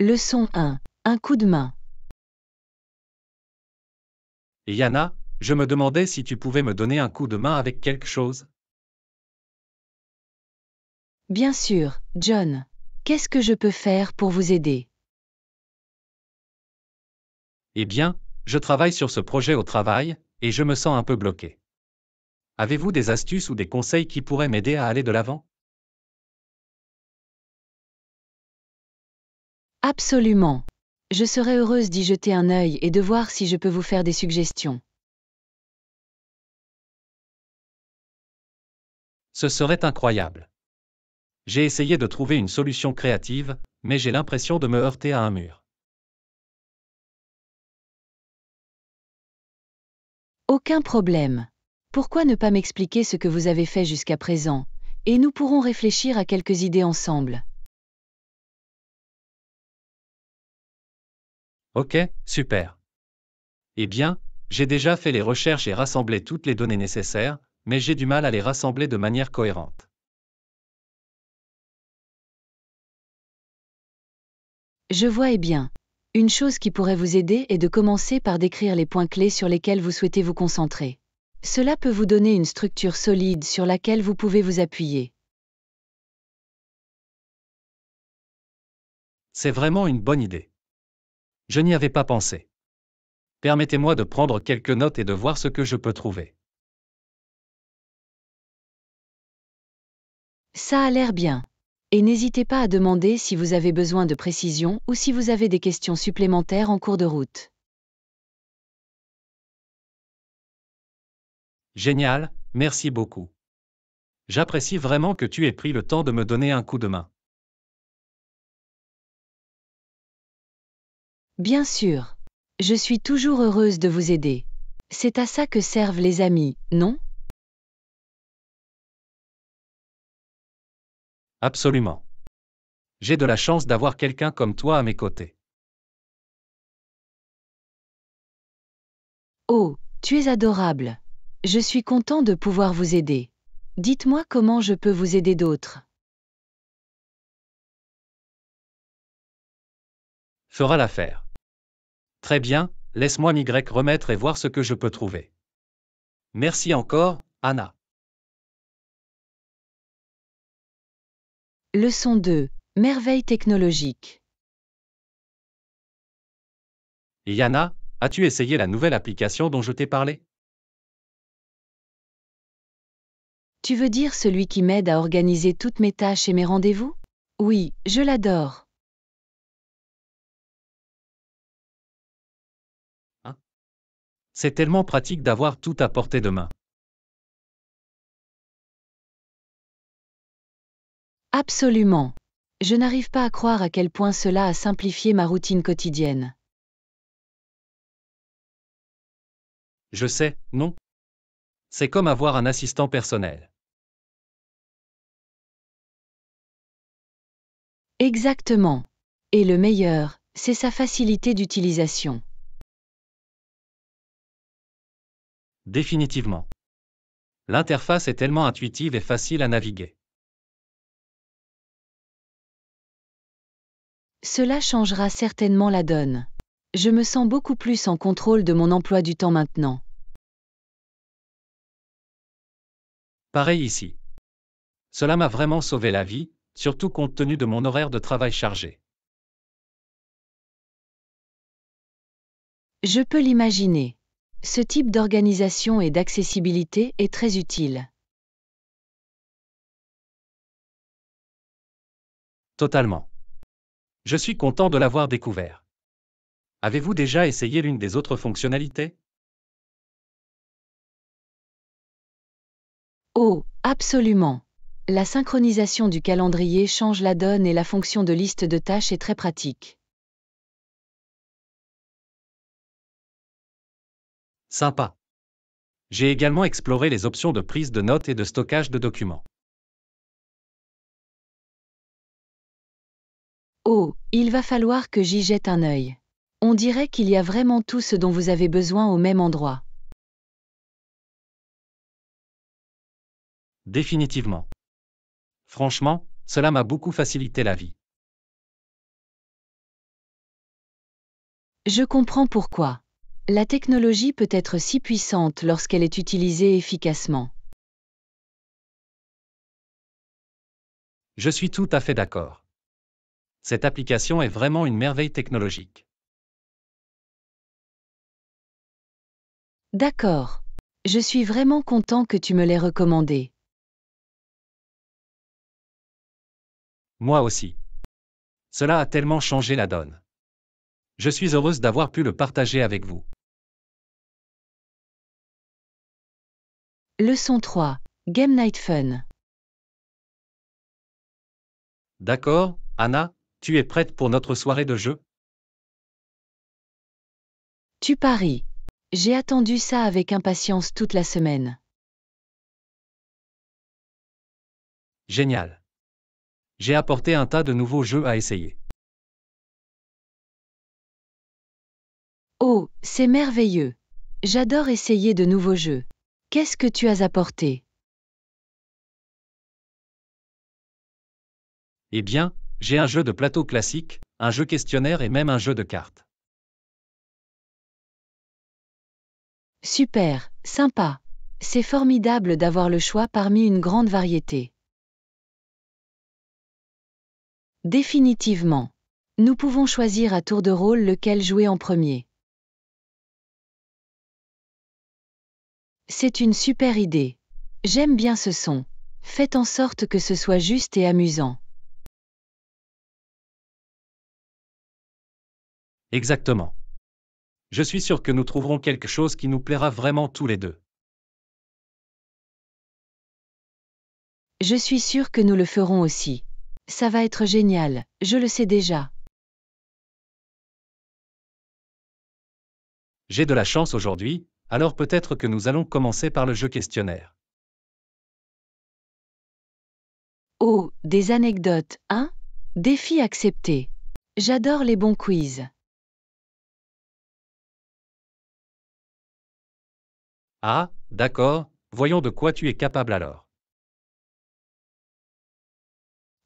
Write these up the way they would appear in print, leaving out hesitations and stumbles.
Leçon 1. Un coup de main. Et Yana, je me demandais si tu pouvais me donner un coup de main avec quelque chose. Bien sûr, John. Qu'est-ce que je peux faire pour vous aider? Eh bien, je travaille sur ce projet au travail, et je me sens un peu bloqué. Avez-vous des astuces ou des conseils qui pourraient m'aider à aller de l'avant? Absolument. Je serais heureuse d'y jeter un œil et de voir si je peux vous faire des suggestions. Ce serait incroyable. J'ai essayé de trouver une solution créative, mais j'ai l'impression de me heurter à un mur. Aucun problème. Pourquoi ne pas m'expliquer ce que vous avez fait jusqu'à présent, et nous pourrons réfléchir à quelques idées ensemble. Ok, super. Eh bien, j'ai déjà fait les recherches et rassemblé toutes les données nécessaires, mais j'ai du mal à les rassembler de manière cohérente. Je vois et bien. Une chose qui pourrait vous aider est de commencer par décrire les points clés sur lesquels vous souhaitez vous concentrer. Cela peut vous donner une structure solide sur laquelle vous pouvez vous appuyer. C'est vraiment une bonne idée. Je n'y avais pas pensé. Permettez-moi de prendre quelques notes et de voir ce que je peux trouver. Ça a l'air bien. Et n'hésitez pas à demander si vous avez besoin de précision ou si vous avez des questions supplémentaires en cours de route. Génial, merci beaucoup. J'apprécie vraiment que tu aies pris le temps de me donner un coup de main. Bien sûr. Je suis toujours heureuse de vous aider. C'est à ça que servent les amis, non? Absolument. J'ai de la chance d'avoir quelqu'un comme toi à mes côtés. Oh, tu es adorable. Je suis content de pouvoir vous aider. Dites-moi comment je peux vous aider d'autres. Fera l'affaire. Très bien, laisse-moi m'y remettre et voir ce que je peux trouver. Merci encore, Anna. Leçon 2. Merveille technologique. Et Yana, as-tu essayé la nouvelle application dont je t'ai parlé? Tu veux dire celui qui m'aide à organiser toutes mes tâches et mes rendez-vous? Oui, je l'adore. Hein? C'est tellement pratique d'avoir tout à portée de main. Absolument. Je n'arrive pas à croire à quel point cela a simplifié ma routine quotidienne. Je sais, non? C'est comme avoir un assistant personnel. Exactement. Et le meilleur, c'est sa facilité d'utilisation. Définitivement. L'interface est tellement intuitive et facile à naviguer. Cela changera certainement la donne. Je me sens beaucoup plus en contrôle de mon emploi du temps maintenant. Pareil ici. Cela m'a vraiment sauvé la vie, surtout compte tenu de mon horaire de travail chargé. Je peux l'imaginer. Ce type d'organisation et d'accessibilité est très utile. Totalement. Je suis content de l'avoir découvert. Avez-vous déjà essayé l'une des autres fonctionnalités? Oh, absolument. La synchronisation du calendrier change la donne et la fonction de liste de tâches est très pratique. Sympa. J'ai également exploré les options de prise de notes et de stockage de documents. Oh, il va falloir que j'y jette un œil. On dirait qu'il y a vraiment tout ce dont vous avez besoin au même endroit. Définitivement. Franchement, cela m'a beaucoup facilité la vie. Je comprends pourquoi. La technologie peut être si puissante lorsqu'elle est utilisée efficacement. Je suis tout à fait d'accord. Cette application est vraiment une merveille technologique. D'accord. Je suis vraiment content que tu me l'aies recommandée. Moi aussi. Cela a tellement changé la donne. Je suis heureuse d'avoir pu le partager avec vous. Leçon 3. Game Night Fun. D'accord, Anna, tu es prête pour notre soirée de jeu? Tu paries. J'ai attendu ça avec impatience toute la semaine. Génial. J'ai apporté un tas de nouveaux jeux à essayer. Oh, c'est merveilleux. J'adore essayer de nouveaux jeux. Qu'est-ce que tu as apporté? Eh bien, j'ai un jeu de plateau classique, un jeu questionnaire et même un jeu de cartes. Super, sympa. C'est formidable d'avoir le choix parmi une grande variété. Définitivement. Nous pouvons choisir à tour de rôle lequel jouer en premier. C'est une super idée. J'aime bien ce son. Faites en sorte que ce soit juste et amusant. Exactement. Je suis sûr que nous trouverons quelque chose qui nous plaira vraiment tous les deux. Je suis sûre que nous le ferons aussi. Ça va être génial, je le sais déjà. J'ai de la chance aujourd'hui, alors peut-être que nous allons commencer par le jeu questionnaire. Oh, des anecdotes, hein? Défi accepté. J'adore les bons quiz. Ah, d'accord, voyons de quoi tu es capable alors.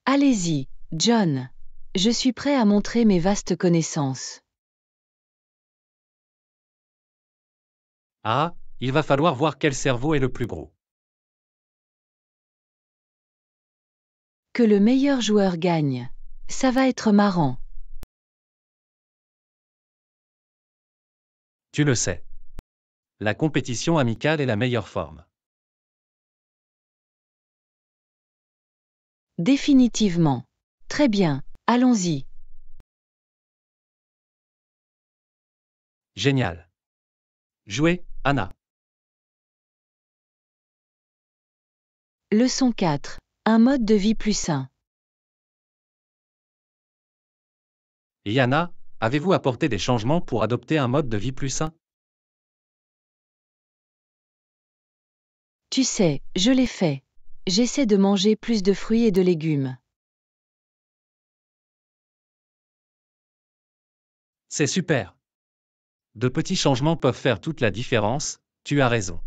Allez-y, John. Je suis prêt à montrer mes vastes connaissances. Ah, il va falloir voir quel cerveau est le plus gros. Que le meilleur joueur gagne. Ça va être marrant. Tu le sais. La compétition amicale est la meilleure forme. Définitivement. Très bien, allons-y. Génial. Jouez, Anna. Leçon 4. Un mode de vie plus sain. Et Anna, avez-vous apporté des changements pour adopter un mode de vie plus sain? Tu sais, je l'ai fait. J'essaie de manger plus de fruits et de légumes. C'est super. De petits changements peuvent faire toute la différence, tu as raison.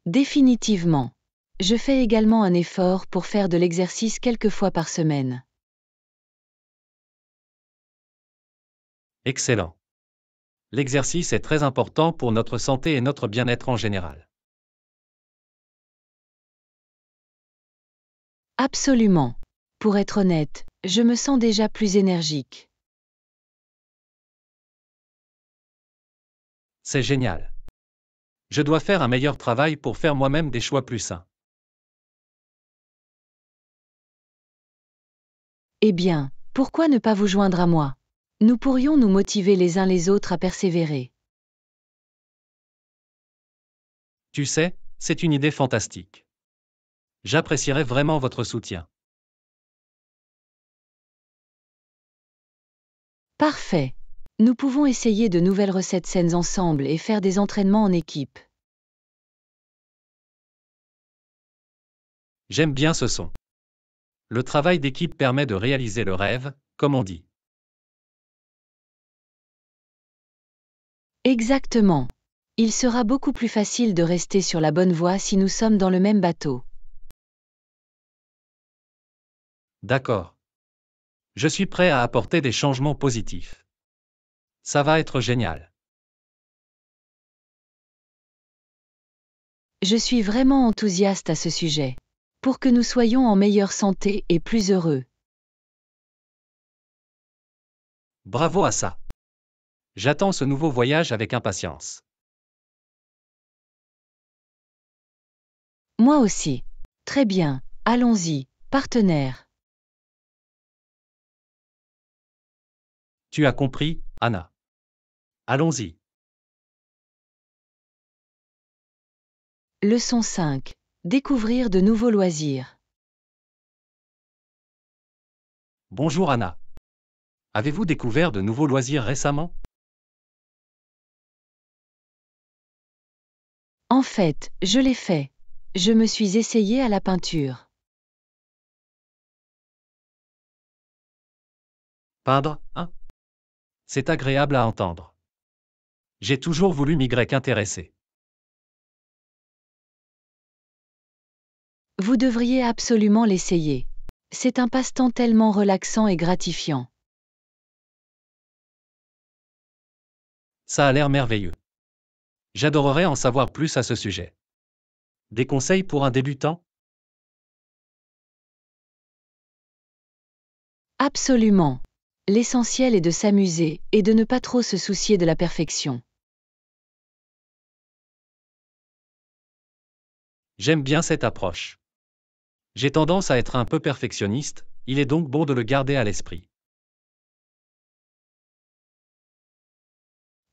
Définitivement. Je fais également un effort pour faire de l'exercice quelques fois par semaine. Excellent. L'exercice est très important pour notre santé et notre bien-être en général. Absolument. Pour être honnête, je me sens déjà plus énergique. C'est génial. Je dois faire un meilleur travail pour faire moi-même des choix plus sains. Eh bien, pourquoi ne pas vous joindre à moi? Nous pourrions nous motiver les uns les autres à persévérer. Tu sais, c'est une idée fantastique. J'apprécierais vraiment votre soutien. Parfait. Nous pouvons essayer de nouvelles recettes saines ensemble et faire des entraînements en équipe. J'aime bien ce son. Le travail d'équipe permet de réaliser le rêve, comme on dit. Exactement. Il sera beaucoup plus facile de rester sur la bonne voie si nous sommes dans le même bateau. D'accord. Je suis prêt à apporter des changements positifs. Ça va être génial. Je suis vraiment enthousiaste à ce sujet. Pour que nous soyons en meilleure santé et plus heureux. Bravo à ça. J'attends ce nouveau voyage avec impatience. Moi aussi. Très bien, allons-y, partenaire. Tu as compris, Anna. Allons-y. Leçon 5. Découvrir de nouveaux loisirs. Bonjour Anna. Avez-vous découvert de nouveaux loisirs récemment? En fait, je l'ai fait. Je me suis essayée à la peinture. Peindre, hein? C'est agréable à entendre. J'ai toujours voulu m'y intéresser. Vous devriez absolument l'essayer. C'est un passe-temps tellement relaxant et gratifiant. Ça a l'air merveilleux. J'adorerais en savoir plus à ce sujet. Des conseils pour un débutant? Absolument. L'essentiel est de s'amuser et de ne pas trop se soucier de la perfection. J'aime bien cette approche. J'ai tendance à être un peu perfectionniste, il est donc bon de le garder à l'esprit.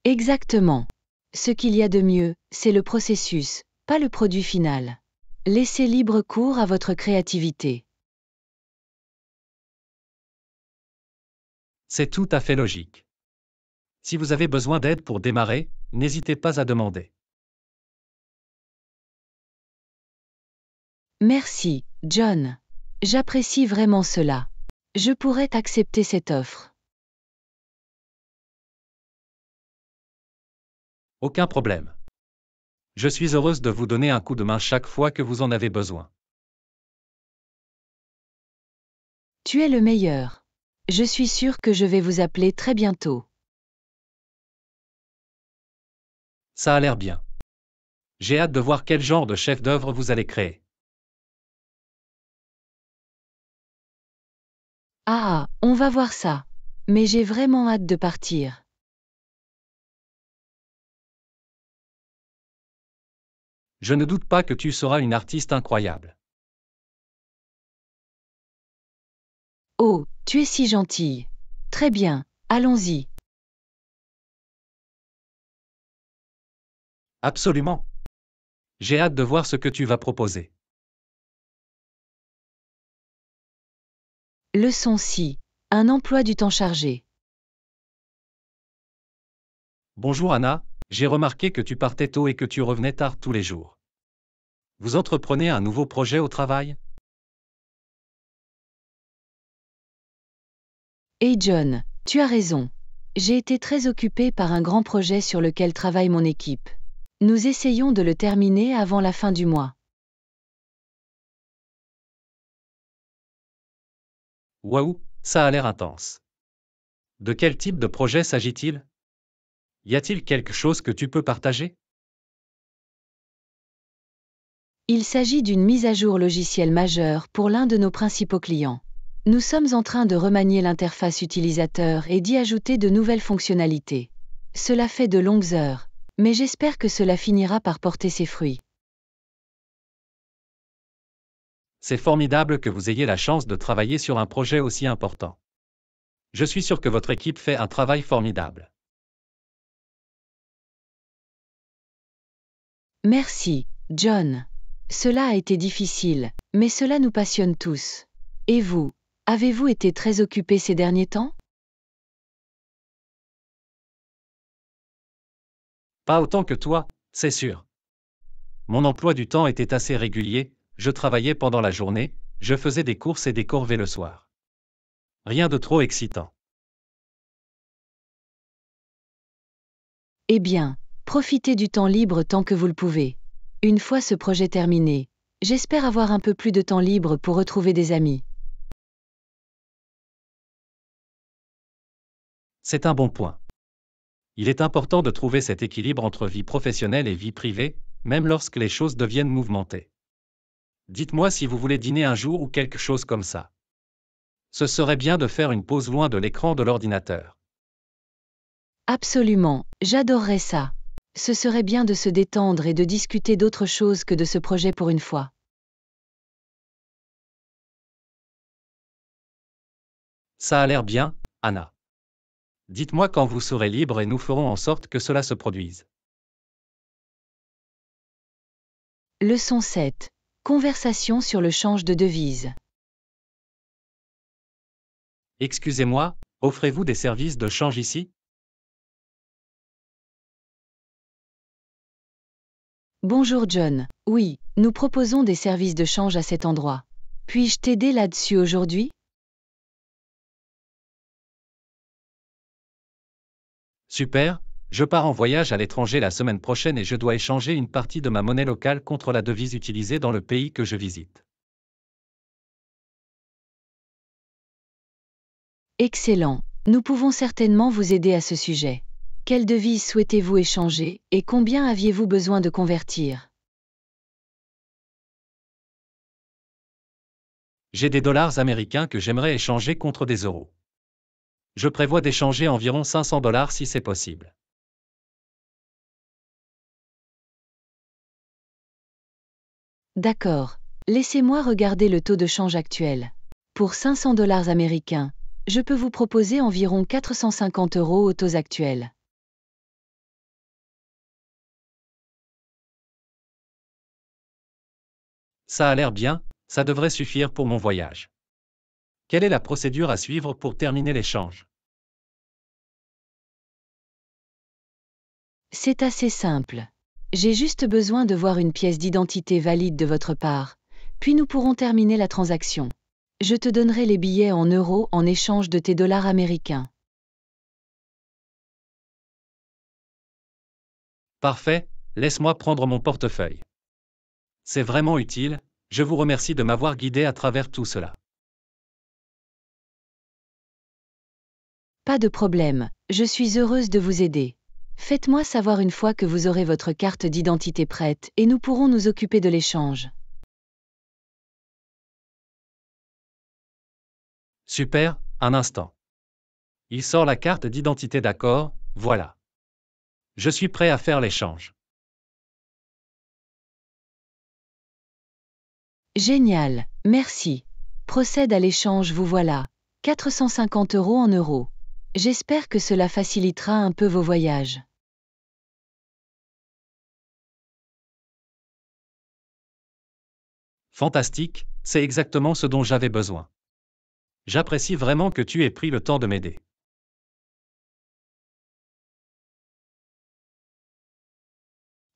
Exactement. Ce qu'il y a de mieux, c'est le processus, pas le produit final. Laissez libre cours à votre créativité. C'est tout à fait logique. Si vous avez besoin d'aide pour démarrer, n'hésitez pas à demander. Merci, John. J'apprécie vraiment cela. Je pourrais accepter cette offre. Aucun problème. Je suis heureuse de vous donner un coup de main chaque fois que vous en avez besoin. Tu es le meilleur. Je suis sûre que je vais vous appeler très bientôt. Ça a l'air bien. J'ai hâte de voir quel genre de chef-d'œuvre vous allez créer. Ah, on va voir ça. Mais j'ai vraiment hâte de partir. Je ne doute pas que tu seras une artiste incroyable. Oh, tu es si gentille. Très bien, allons-y. Absolument. J'ai hâte de voir ce que tu vas proposer. Leçon 6. Un emploi du temps chargé. Bonjour Anna, j'ai remarqué que tu partais tôt et que tu revenais tard tous les jours. Vous entreprenez un nouveau projet au travail? Hey John, tu as raison. J'ai été très occupée par un grand projet sur lequel travaille mon équipe. Nous essayons de le terminer avant la fin du mois. Waouh, ça a l'air intense. De quel type de projet s'agit-il? Y a-t-il quelque chose que tu peux partager? Il s'agit d'une mise à jour logicielle majeure pour l'un de nos principaux clients. Nous sommes en train de remanier l'interface utilisateur et d'y ajouter de nouvelles fonctionnalités. Cela fait de longues heures, mais j'espère que cela finira par porter ses fruits. C'est formidable que vous ayez la chance de travailler sur un projet aussi important. Je suis sûr que votre équipe fait un travail formidable. Merci, John. Cela a été difficile, mais cela nous passionne tous. Et vous, avez-vous été très occupé ces derniers temps? Pas autant que toi, c'est sûr. Mon emploi du temps était assez régulier, je travaillais pendant la journée, je faisais des courses et des corvées le soir. Rien de trop excitant. Eh bien, profitez du temps libre tant que vous le pouvez. Une fois ce projet terminé, j'espère avoir un peu plus de temps libre pour retrouver des amis. C'est un bon point. Il est important de trouver cet équilibre entre vie professionnelle et vie privée, même lorsque les choses deviennent mouvementées. Dites-moi si vous voulez dîner un jour ou quelque chose comme ça. Ce serait bien de faire une pause loin de l'écran de l'ordinateur. Absolument, j'adorerais ça. Ce serait bien de se détendre et de discuter d'autre chose que de ce projet pour une fois. Ça a l'air bien, Anna. Dites-moi quand vous serez libre et nous ferons en sorte que cela se produise. Leçon 7. Conversation sur le change de devise. Excusez-moi, offrez-vous des services de change ici? Bonjour John. Oui, nous proposons des services de change à cet endroit. Puis-je t'aider là-dessus aujourd'hui? Super, je pars en voyage à l'étranger la semaine prochaine et je dois échanger une partie de ma monnaie locale contre la devise utilisée dans le pays que je visite. Excellent. Nous pouvons certainement vous aider à ce sujet. Quelle devise souhaitez-vous échanger et combien aviez-vous besoin de convertir? J'ai des dollars américains que j'aimerais échanger contre des euros. Je prévois d'échanger environ 500 dollars si c'est possible. D'accord. Laissez-moi regarder le taux de change actuel. Pour 500 dollars américains, je peux vous proposer environ 450 € au taux actuel. Ça a l'air bien, ça devrait suffire pour mon voyage. Quelle est la procédure à suivre pour terminer l'échange? C'est assez simple. J'ai juste besoin de voir une pièce d'identité valide de votre part, puis nous pourrons terminer la transaction. Je te donnerai les billets en euros en échange de tes dollars américains. Parfait, laisse-moi prendre mon portefeuille. C'est vraiment utile, je vous remercie de m'avoir guidé à travers tout cela. Pas de problème, je suis heureuse de vous aider. Faites-moi savoir une fois que vous aurez votre carte d'identité prête et nous pourrons nous occuper de l'échange. Super, un instant. Il sort la carte d'identité d'accord, voilà. Je suis prêt à faire l'échange. Génial, merci. Procède à l'échange, vous voilà. 450 € en euros. J'espère que cela facilitera un peu vos voyages. Fantastique, c'est exactement ce dont j'avais besoin. J'apprécie vraiment que tu aies pris le temps de m'aider.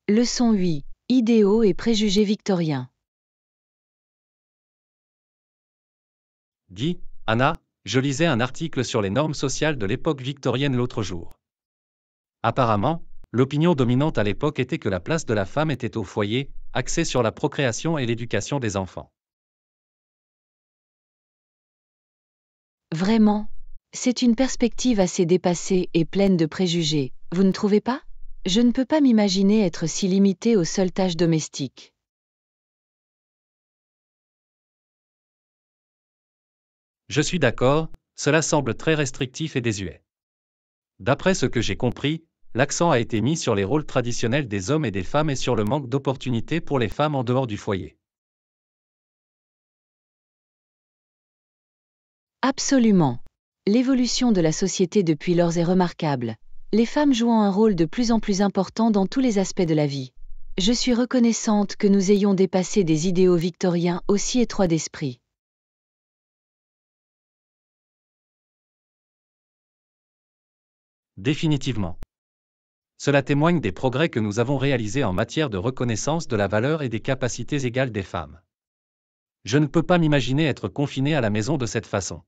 Leçon 8. Idéaux et préjugés victoriens. Dis, Anna, je lisais un article sur les normes sociales de l'époque victorienne l'autre jour. Apparemment, l'opinion dominante à l'époque était que la place de la femme était au foyer, axée sur la procréation et l'éducation des enfants. Vraiment? C'est une perspective assez dépassée et pleine de préjugés, vous ne trouvez pas? Je ne peux pas m'imaginer être si limitée aux seules tâches domestiques. Je suis d'accord, cela semble très restrictif et désuet. D'après ce que j'ai compris, l'accent a été mis sur les rôles traditionnels des hommes et des femmes et sur le manque d'opportunités pour les femmes en dehors du foyer. Absolument. L'évolution de la société depuis lors est remarquable, les femmes jouant un rôle de plus en plus important dans tous les aspects de la vie. Je suis reconnaissante que nous ayons dépassé des idéaux victoriens aussi étroits d'esprit. Définitivement. Cela témoigne des progrès que nous avons réalisés en matière de reconnaissance de la valeur et des capacités égales des femmes. Je ne peux pas m'imaginer être confiné à la maison de cette façon.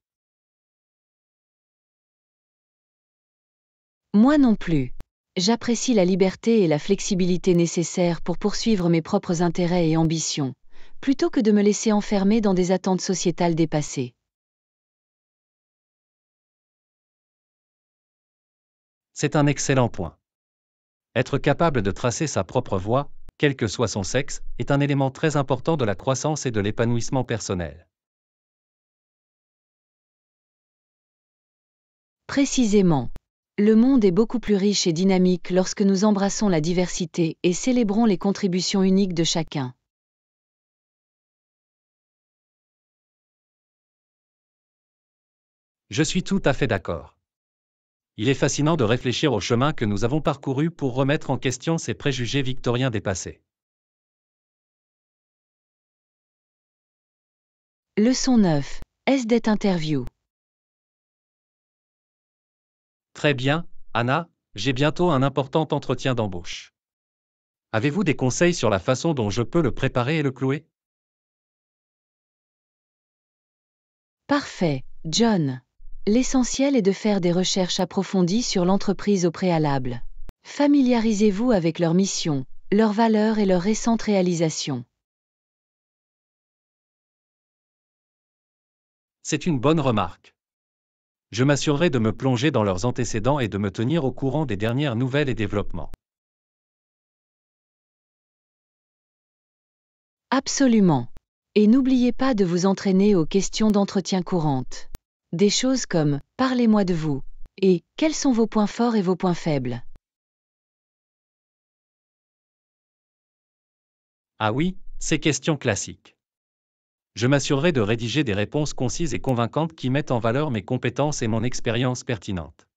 Moi non plus. J'apprécie la liberté et la flexibilité nécessaires pour poursuivre mes propres intérêts et ambitions, plutôt que de me laisser enfermer dans des attentes sociétales dépassées. C'est un excellent point. Être capable de tracer sa propre voie, quel que soit son sexe, est un élément très important de la croissance et de l'épanouissement personnel. Précisément. Le monde est beaucoup plus riche et dynamique lorsque nous embrassons la diversité et célébrons les contributions uniques de chacun. Je suis tout à fait d'accord. Il est fascinant de réfléchir au chemin que nous avons parcouru pour remettre en question ces préjugés victoriens dépassés. Leçon 9. SDET Interview. Très bien, Anna, j'ai bientôt un important entretien d'embauche. Avez-vous des conseils sur la façon dont je peux le préparer et le clouer? Parfait, John. L'essentiel est de faire des recherches approfondies sur l'entreprise au préalable. Familiarisez-vous avec leur mission, leurs valeurs et leurs récentes réalisations. C'est une bonne remarque. Je m'assurerai de me plonger dans leurs antécédents et de me tenir au courant des dernières nouvelles et développements. Absolument. Et n'oubliez pas de vous entraîner aux questions d'entretien courantes. Des choses comme « Parlez-moi de vous » et « Quels sont vos points forts et vos points faibles ?» Ah oui, ces questions classiques. Je m'assurerai de rédiger des réponses concises et convaincantes qui mettent en valeur mes compétences et mon expérience pertinente.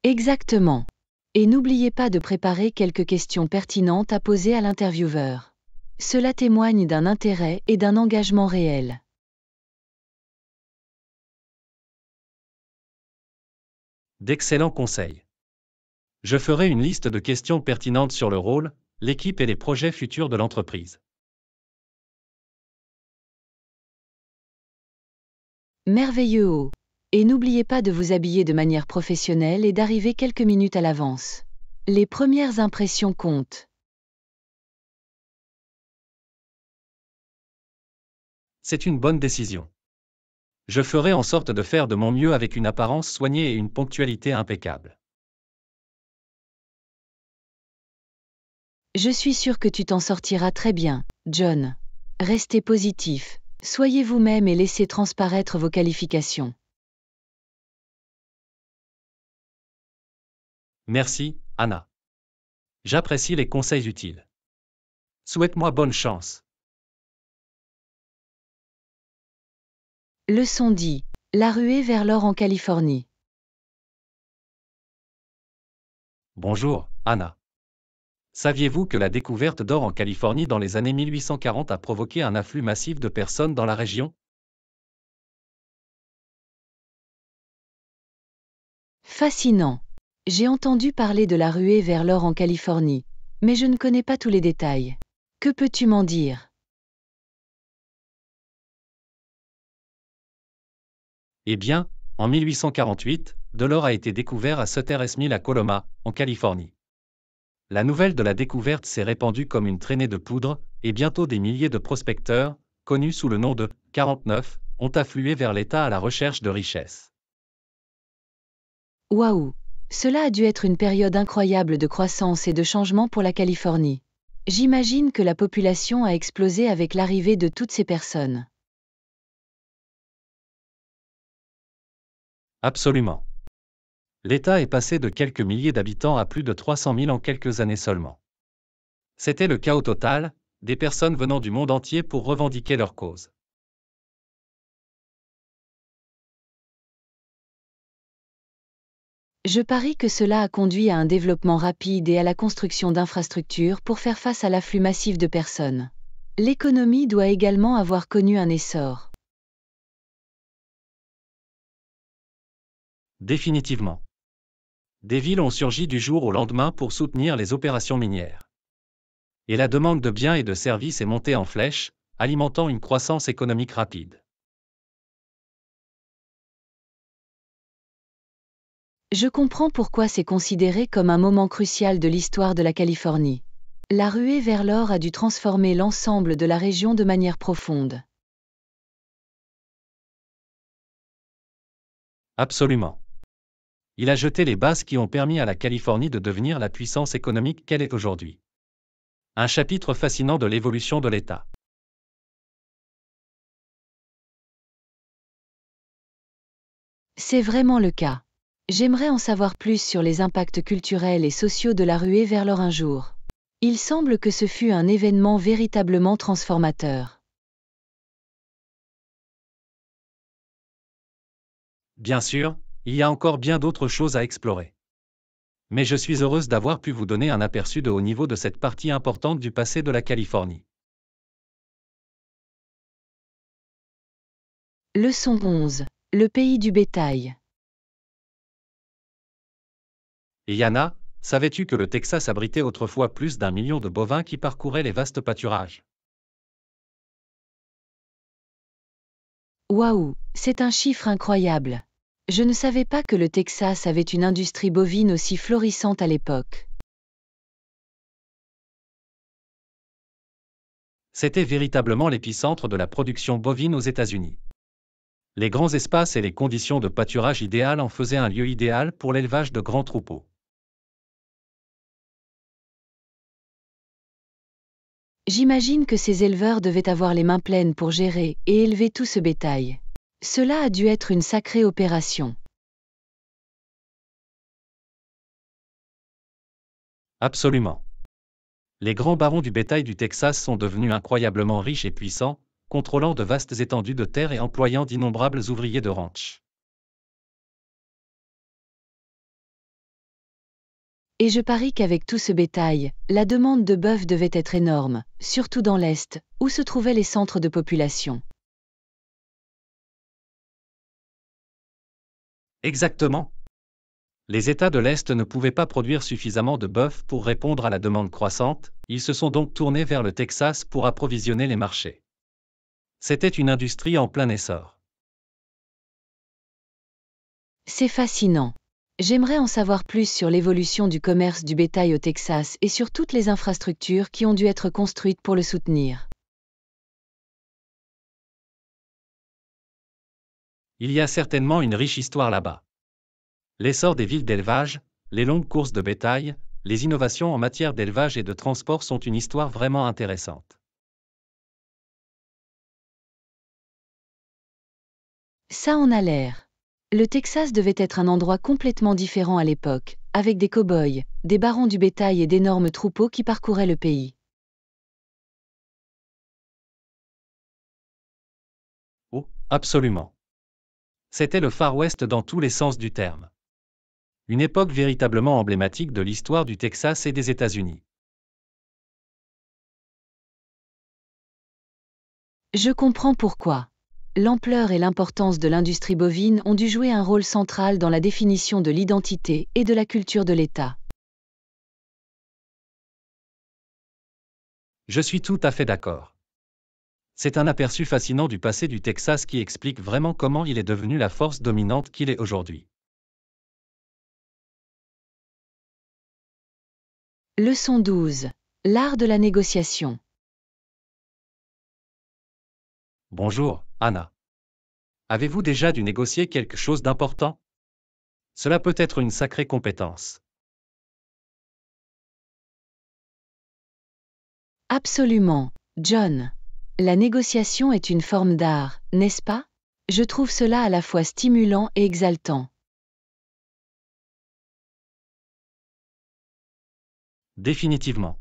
Exactement. Et n'oubliez pas de préparer quelques questions pertinentes à poser à l'intervieweur. Cela témoigne d'un intérêt et d'un engagement réel. D'excellents conseils. Je ferai une liste de questions pertinentes sur le rôle, l'équipe et les projets futurs de l'entreprise. Merveilleux. Et n'oubliez pas de vous habiller de manière professionnelle et d'arriver quelques minutes à l'avance. Les premières impressions comptent. C'est une bonne décision. Je ferai en sorte de faire de mon mieux avec une apparence soignée et une ponctualité impeccable. Je suis sûr que tu t'en sortiras très bien, John. Restez positif, soyez vous-même et laissez transparaître vos qualifications. Merci, Anna. J'apprécie les conseils utiles. Souhaite-moi bonne chance. Leçon 10. La ruée vers l'or en Californie. Bonjour, Anna. Saviez-vous que la découverte d'or en Californie dans les années 1840 a provoqué un afflux massif de personnes dans la région? Fascinant. J'ai entendu parler de la ruée vers l'or en Californie, mais je ne connais pas tous les détails. Que peux-tu m'en dire? Eh bien, en 1848, de l'or a été découvert à Sutter Mill à Coloma, en Californie. La nouvelle de la découverte s'est répandue comme une traînée de poudre, et bientôt des milliers de prospecteurs, connus sous le nom de 49, ont afflué vers l'État à la recherche de richesses. Waouh! Cela a dû être une période incroyable de croissance et de changement pour la Californie. J'imagine que la population a explosé avec l'arrivée de toutes ces personnes. Absolument. L'État est passé de quelques milliers d'habitants à plus de 300 000 en quelques années seulement. C'était le chaos total, des personnes venant du monde entier pour revendiquer leur cause. Je parie que cela a conduit à un développement rapide et à la construction d'infrastructures pour faire face à l'afflux massif de personnes. L'économie doit également avoir connu un essor. Définitivement. Des villes ont surgi du jour au lendemain pour soutenir les opérations minières. Et la demande de biens et de services est montée en flèche, alimentant une croissance économique rapide. Je comprends pourquoi c'est considéré comme un moment crucial de l'histoire de la Californie. La ruée vers l'or a dû transformer l'ensemble de la région de manière profonde. Absolument. Il a jeté les bases qui ont permis à la Californie de devenir la puissance économique qu'elle est aujourd'hui. Un chapitre fascinant de l'évolution de l'État. C'est vraiment le cas. J'aimerais en savoir plus sur les impacts culturels et sociaux de la ruée vers l'or un jour. Il semble que ce fut un événement véritablement transformateur. Bien sûr, il y a encore bien d'autres choses à explorer. Mais je suis heureuse d'avoir pu vous donner un aperçu de haut niveau de cette partie importante du passé de la Californie. Leçon 11. Le pays du bétail. Et Yana, savais-tu que le Texas abritait autrefois plus d'1 million de bovins qui parcouraient les vastes pâturages? Waouh, c'est un chiffre incroyable. Je ne savais pas que le Texas avait une industrie bovine aussi florissante à l'époque. C'était véritablement l'épicentre de la production bovine aux États-Unis. Les grands espaces et les conditions de pâturage idéales en faisaient un lieu idéal pour l'élevage de grands troupeaux. J'imagine que ces éleveurs devaient avoir les mains pleines pour gérer et élever tout ce bétail. Cela a dû être une sacrée opération. Absolument. Les grands barons du bétail du Texas sont devenus incroyablement riches et puissants, contrôlant de vastes étendues de terre et employant d'innombrables ouvriers de ranch. Et je parie qu'avec tout ce bétail, la demande de bœuf devait être énorme, surtout dans l'Est, où se trouvaient les centres de population. Exactement. Les États de l'Est ne pouvaient pas produire suffisamment de bœuf pour répondre à la demande croissante, ils se sont donc tournés vers le Texas pour approvisionner les marchés. C'était une industrie en plein essor. C'est fascinant. J'aimerais en savoir plus sur l'évolution du commerce du bétail au Texas et sur toutes les infrastructures qui ont dû être construites pour le soutenir. Il y a certainement une riche histoire là-bas. L'essor des villes d'élevage, les longues courses de bétail, les innovations en matière d'élevage et de transport sont une histoire vraiment intéressante. Ça en a l'air. Le Texas devait être un endroit complètement différent à l'époque, avec des cow-boys, des barons du bétail et d'énormes troupeaux qui parcouraient le pays. Oh, absolument. C'était le Far West dans tous les sens du terme. Une époque véritablement emblématique de l'histoire du Texas et des États-Unis. Je comprends pourquoi. L'ampleur et l'importance de l'industrie bovine ont dû jouer un rôle central dans la définition de l'identité et de la culture de l'État. Je suis tout à fait d'accord. C'est un aperçu fascinant du passé du Texas qui explique vraiment comment il est devenu la force dominante qu'il est aujourd'hui. Leçon 12. L'art de la négociation. Bonjour, Anna. Avez-vous déjà dû négocier quelque chose d'important? Cela peut être une sacrée compétence. Absolument, John. La négociation est une forme d'art, n'est-ce pas? Je trouve cela à la fois stimulant et exaltant. Définitivement.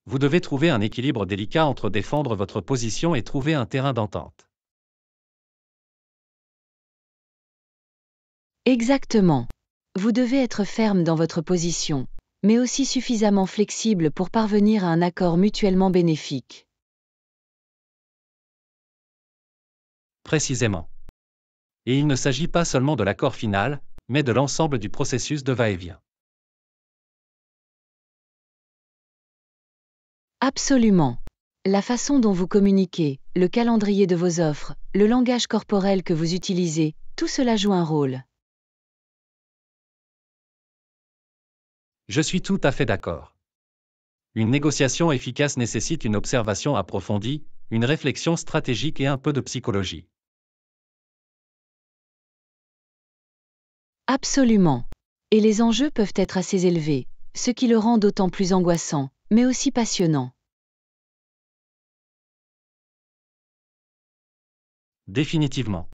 Vous devez trouver un équilibre délicat entre défendre votre position et trouver un terrain d'entente. Exactement. Vous devez être ferme dans votre position, mais aussi suffisamment flexible pour parvenir à un accord mutuellement bénéfique. Précisément. Et il ne s'agit pas seulement de l'accord final, mais de l'ensemble du processus de va-et-vient. Absolument. La façon dont vous communiquez, le calendrier de vos offres, le langage corporel que vous utilisez, tout cela joue un rôle. Je suis tout à fait d'accord. Une négociation efficace nécessite une observation approfondie, une réflexion stratégique et un peu de psychologie. Absolument. Et les enjeux peuvent être assez élevés, ce qui le rend d'autant plus angoissant, mais aussi passionnant. Définitivement.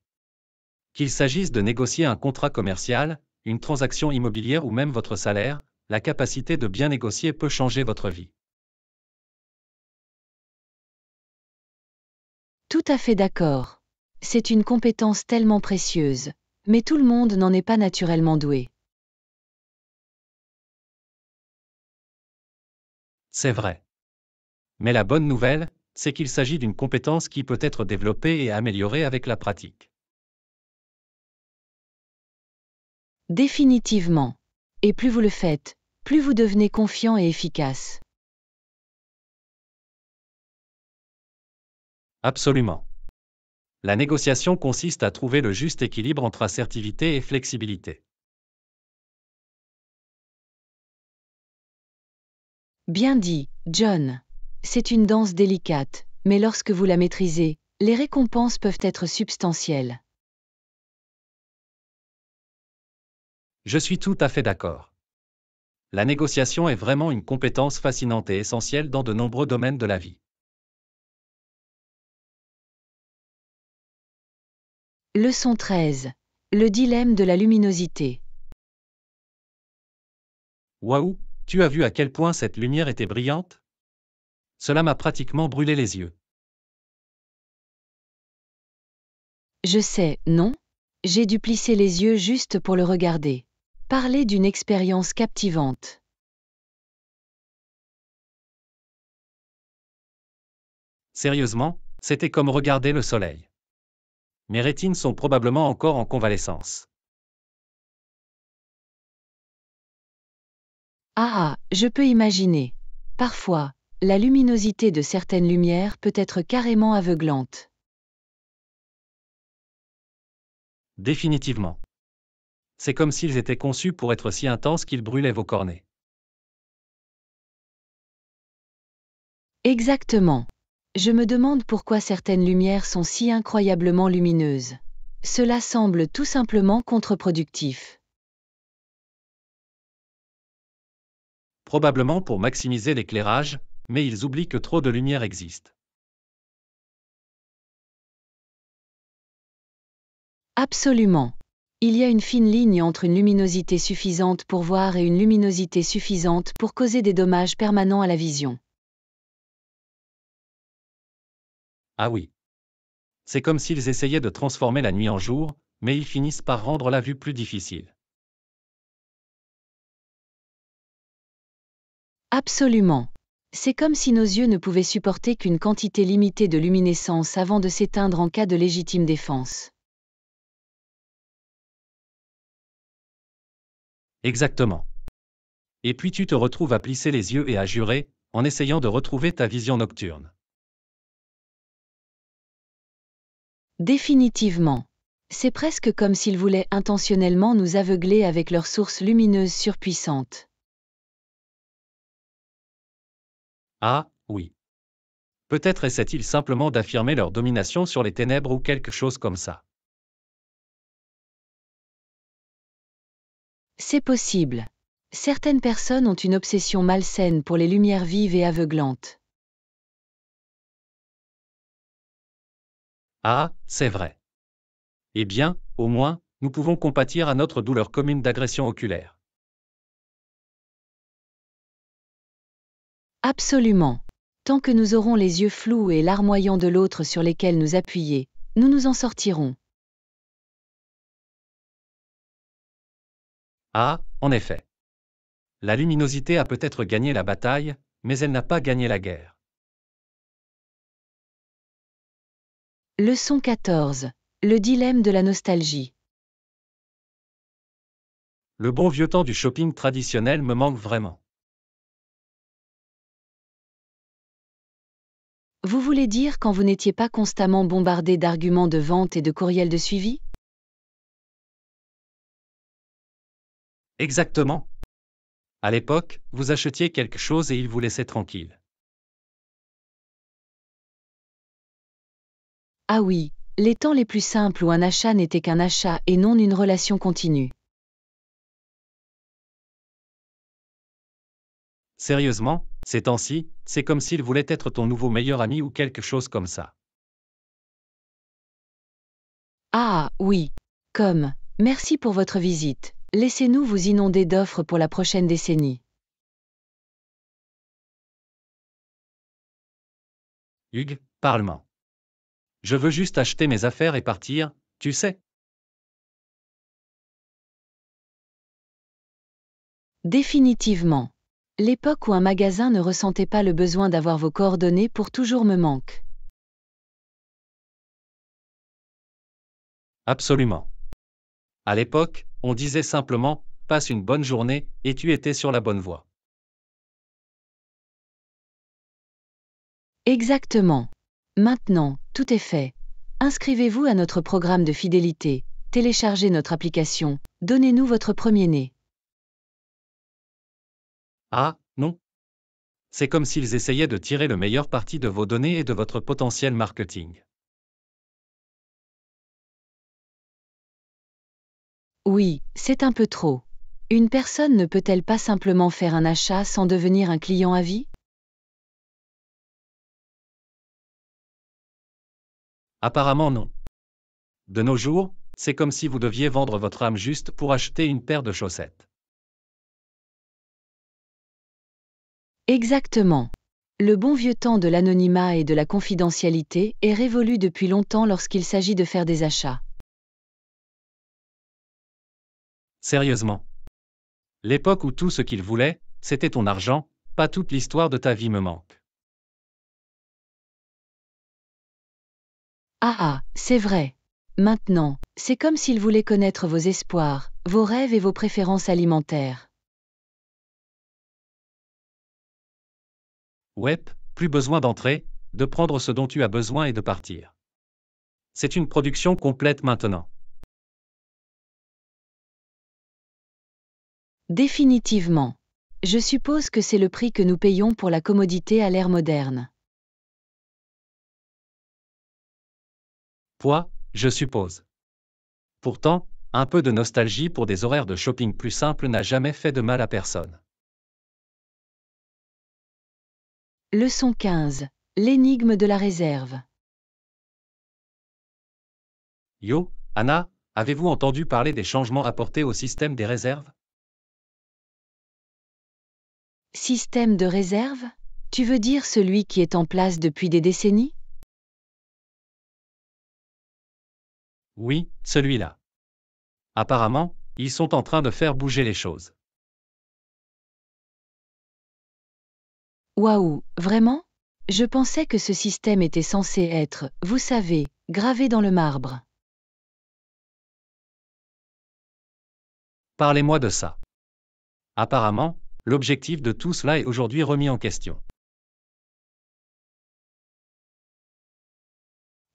Qu'il s'agisse de négocier un contrat commercial, une transaction immobilière ou même votre salaire, la capacité de bien négocier peut changer votre vie. Tout à fait d'accord. C'est une compétence tellement précieuse, mais tout le monde n'en est pas naturellement doué. C'est vrai. Mais la bonne nouvelle, c'est qu'il s'agit d'une compétence qui peut être développée et améliorée avec la pratique. Définitivement. Et plus vous le faites, plus vous devenez confiant et efficace. Absolument. La négociation consiste à trouver le juste équilibre entre assertivité et flexibilité. Bien dit, John. C'est une danse délicate, mais lorsque vous la maîtrisez, les récompenses peuvent être substantielles. Je suis tout à fait d'accord. La négociation est vraiment une compétence fascinante et essentielle dans de nombreux domaines de la vie. Leçon 13. Le dilemme de la luminosité. Waouh, tu as vu à quel point cette lumière était brillante? Cela m'a pratiquement brûlé les yeux. Je sais, non? J'ai dû plisser les yeux juste pour le regarder. Parler d'une expérience captivante. Sérieusement, c'était comme regarder le soleil. Mes rétines sont probablement encore en convalescence. Ah, je peux imaginer. Parfois, la luminosité de certaines lumières peut être carrément aveuglante. Définitivement. C'est comme s'ils étaient conçus pour être si intenses qu'ils brûlaient vos cornets. Exactement. Je me demande pourquoi certaines lumières sont si incroyablement lumineuses. Cela semble tout simplement contre-productif. Probablement pour maximiser l'éclairage, mais ils oublient que trop de lumière existe. Absolument. Il y a une fine ligne entre une luminosité suffisante pour voir et une luminosité suffisante pour causer des dommages permanents à la vision. Ah oui. C'est comme s'ils essayaient de transformer la nuit en jour, mais ils finissent par rendre la vue plus difficile. Absolument. C'est comme si nos yeux ne pouvaient supporter qu'une quantité limitée de luminescence avant de s'éteindre en cas de légitime défense. Exactement. Et puis tu te retrouves à plisser les yeux et à jurer, en essayant de retrouver ta vision nocturne. Définitivement. C'est presque comme s'ils voulaient intentionnellement nous aveugler avec leurs sources lumineuses surpuissantes. Ah, oui. Peut-être essaient-ils simplement d'affirmer leur domination sur les ténèbres ou quelque chose comme ça. C'est possible. Certaines personnes ont une obsession malsaine pour les lumières vives et aveuglantes. Ah, c'est vrai. Eh bien, au moins, nous pouvons compatir à notre douleur commune d'agression oculaire. Absolument. Tant que nous aurons les yeux flous et larmoyants de l'autre sur lesquels nous appuyer, nous nous en sortirons. Ah, en effet. La luminosité a peut-être gagné la bataille, mais elle n'a pas gagné la guerre. Leçon 14. Le dilemme de la nostalgie. Le bon vieux temps du shopping traditionnel me manque vraiment. Vous voulez dire quand vous n'étiez pas constamment bombardé d'arguments de vente et de courriels de suivi? Exactement. À l'époque, vous achetiez quelque chose et il vous laissait tranquille. Ah oui, les temps les plus simples où un achat n'était qu'un achat et non une relation continue. Sérieusement, ces temps-ci, c'est comme s'il voulait être ton nouveau meilleur ami ou quelque chose comme ça. Ah, oui. Comme, merci pour votre visite. Laissez-nous vous inonder d'offres pour la prochaine décennie. Hugues, parlement. Je veux juste acheter mes affaires et partir, tu sais. Définitivement. L'époque où un magasin ne ressentait pas le besoin d'avoir vos coordonnées pour toujours me manque. Absolument. À l'époque, on disait simplement, passe une bonne journée, et tu étais sur la bonne voie. Exactement. Maintenant, tout est fait. Inscrivez-vous à notre programme de fidélité, téléchargez notre application, donnez-nous votre premier-né. Ah, non. C'est comme s'ils essayaient de tirer le meilleur parti de vos données et de votre potentiel marketing. Oui, c'est un peu trop. Une personne ne peut-elle pas simplement faire un achat sans devenir un client à vie? Apparemment non. De nos jours, c'est comme si vous deviez vendre votre âme juste pour acheter une paire de chaussettes. Exactement. Le bon vieux temps de l'anonymat et de la confidentialité est révolu depuis longtemps lorsqu'il s'agit de faire des achats. Sérieusement. L'époque où tout ce qu'ils voulaient, c'était ton argent, pas toute l'histoire de ta vie me manque. Ah, c'est vrai. Maintenant, c'est comme s'ils voulaient connaître vos espoirs, vos rêves et vos préférences alimentaires. Ouais, plus besoin d'entrer, de prendre ce dont tu as besoin et de partir. C'est une production complète maintenant. Définitivement. Je suppose que c'est le prix que nous payons pour la commodité à l'ère moderne. Poids, je suppose. Pourtant, un peu de nostalgie pour des horaires de shopping plus simples n'a jamais fait de mal à personne. Leçon 15. L'énigme de la réserve. Yo, Anna, avez-vous entendu parler des changements apportés au système des réserves? Système de réserve? Tu veux dire celui qui est en place depuis des décennies? Oui, celui-là. Apparemment, ils sont en train de faire bouger les choses. Waouh, vraiment? Je pensais que ce système était censé être, vous savez, gravé dans le marbre. Parlez-moi de ça. Apparemment, l'objectif de tout cela est aujourd'hui remis en question.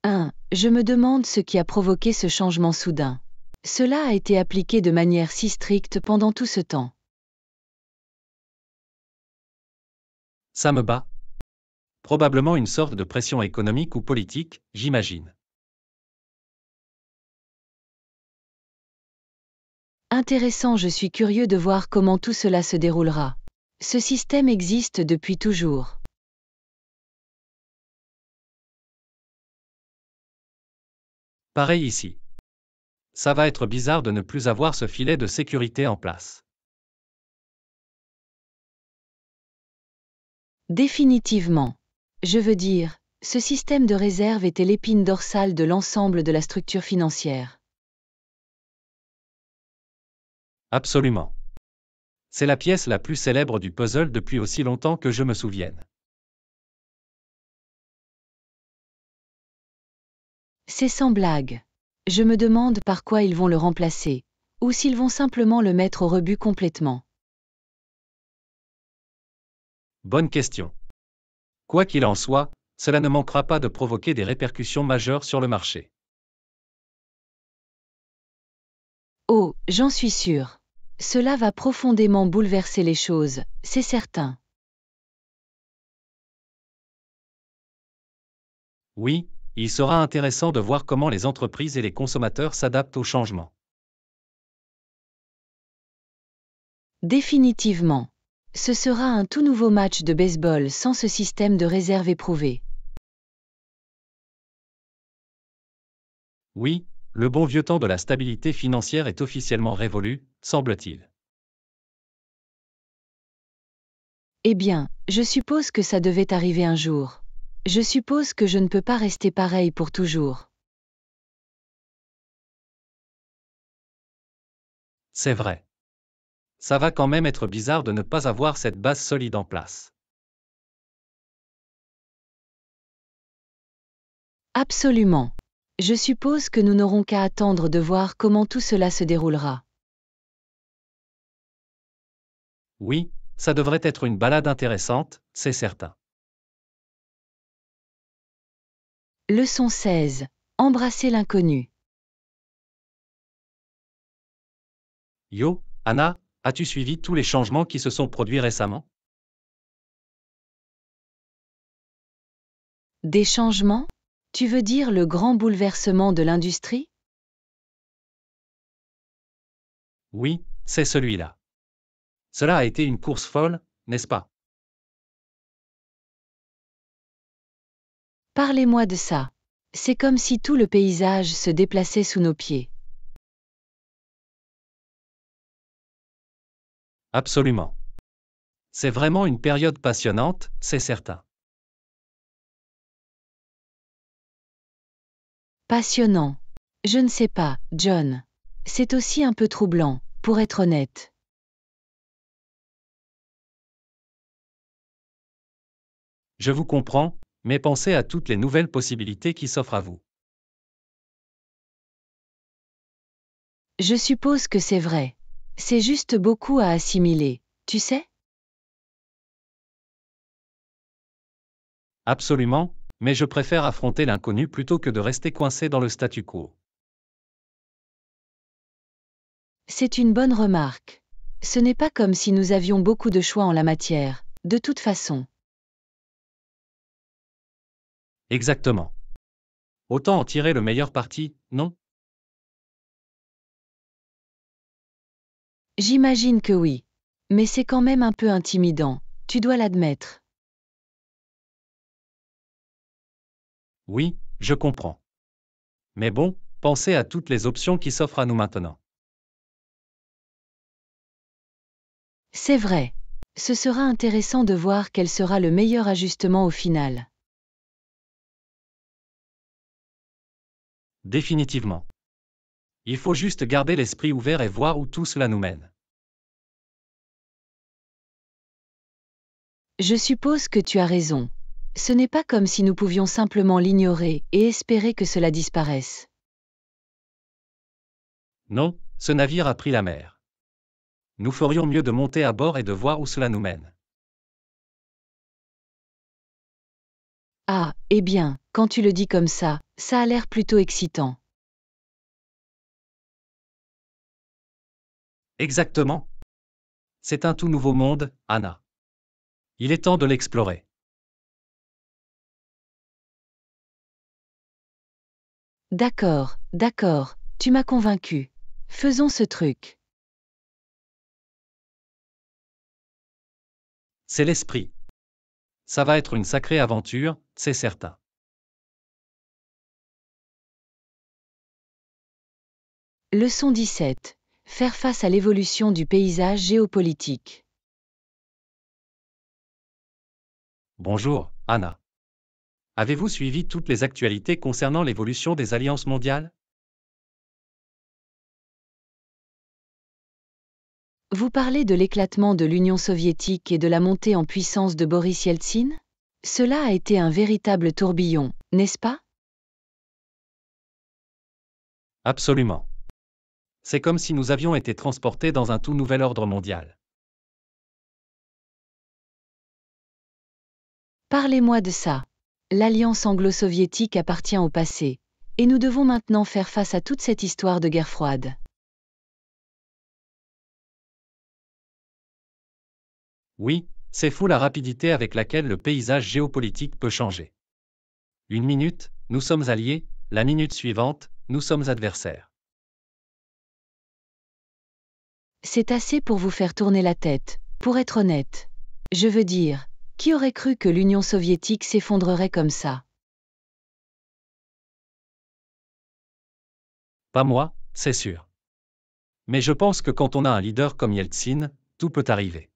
1. Je me demande ce qui a provoqué ce changement soudain. Cela a été appliqué de manière si stricte pendant tout ce temps. Ça me bat. Probablement une sorte de pression économique ou politique, j'imagine. Intéressant, je suis curieux de voir comment tout cela se déroulera. Ce système existe depuis toujours. Pareil ici. Ça va être bizarre de ne plus avoir ce filet de sécurité en place. Définitivement. Je veux dire, ce système de réserve était l'épine dorsale de l'ensemble de la structure financière. Absolument. C'est la pièce la plus célèbre du puzzle depuis aussi longtemps que je me souvienne. C'est sans blague. Je me demande par quoi ils vont le remplacer, ou s'ils vont simplement le mettre au rebut complètement. Bonne question. Quoi qu'il en soit, cela ne manquera pas de provoquer des répercussions majeures sur le marché. Oh, j'en suis sûr. Cela va profondément bouleverser les choses, c'est certain. Oui, il sera intéressant de voir comment les entreprises et les consommateurs s'adaptent au changement. Définitivement. Ce sera un tout nouveau match de baseball sans ce système de réserve éprouvé. Oui, le bon vieux temps de la stabilité financière est officiellement révolu, semble-t-il. Eh bien, je suppose que ça devait arriver un jour. Je suppose que je ne peux pas rester pareil pour toujours. C'est vrai. Ça va quand même être bizarre de ne pas avoir cette base solide en place. Absolument. Je suppose que nous n'aurons qu'à attendre de voir comment tout cela se déroulera. Oui, ça devrait être une balade intéressante, c'est certain. Leçon 16. Embrasser l'inconnu. Yo, Anna, as-tu suivi tous les changements qui se sont produits récemment? Des changements? Tu veux dire le grand bouleversement de l'industrie? Oui, c'est celui-là. Cela a été une course folle, n'est-ce pas? Parlez-moi de ça. C'est comme si tout le paysage se déplaçait sous nos pieds. Absolument. C'est vraiment une période passionnante, c'est certain. Passionnant. Je ne sais pas, John. C'est aussi un peu troublant, pour être honnête. Je vous comprends, mais pensez à toutes les nouvelles possibilités qui s'offrent à vous. Je suppose que c'est vrai. C'est juste beaucoup à assimiler, tu sais? Absolument, mais je préfère affronter l'inconnu plutôt que de rester coincé dans le statu quo. C'est une bonne remarque. Ce n'est pas comme si nous avions beaucoup de choix en la matière, de toute façon. Exactement. Autant en tirer le meilleur parti, non? J'imagine que oui. Mais c'est quand même un peu intimidant, tu dois l'admettre. Oui, je comprends. Mais bon, pensez à toutes les options qui s'offrent à nous maintenant. C'est vrai. Ce sera intéressant de voir quel sera le meilleur ajustement au final. Définitivement. Il faut juste garder l'esprit ouvert et voir où tout cela nous mène. Je suppose que tu as raison. Ce n'est pas comme si nous pouvions simplement l'ignorer et espérer que cela disparaisse. Non, ce navire a pris la mer. Nous ferions mieux de monter à bord et de voir où cela nous mène. Ah, eh bien, quand tu le dis comme ça a l'air plutôt excitant. Exactement. C'est un tout nouveau monde, Anna. Il est temps de l'explorer. D'accord, tu m'as convaincu. Faisons ce truc. C'est l'esprit. Ça va être une sacrée aventure, c'est certain. Leçon 17. Faire face à l'évolution du paysage géopolitique. Bonjour, Anna. Avez-vous suivi toutes les actualités concernant l'évolution des alliances mondiales? Vous parlez de l'éclatement de l'Union soviétique et de la montée en puissance de Boris Yeltsin? Cela a été un véritable tourbillon, n'est-ce pas? Absolument. C'est comme si nous avions été transportés dans un tout nouvel ordre mondial. Parlez-moi de ça. L'alliance anglo-soviétique appartient au passé, et nous devons maintenant faire face à toute cette histoire de guerre froide. Oui, c'est fou la rapidité avec laquelle le paysage géopolitique peut changer. Une minute, nous sommes alliés, la minute suivante, nous sommes adversaires. C'est assez pour vous faire tourner la tête, Pour être honnête. Je veux dire, qui aurait cru que l'Union soviétique s'effondrerait comme ça? Pas moi, c'est sûr. Mais je pense que quand on a un leader comme Yeltsin, tout peut arriver.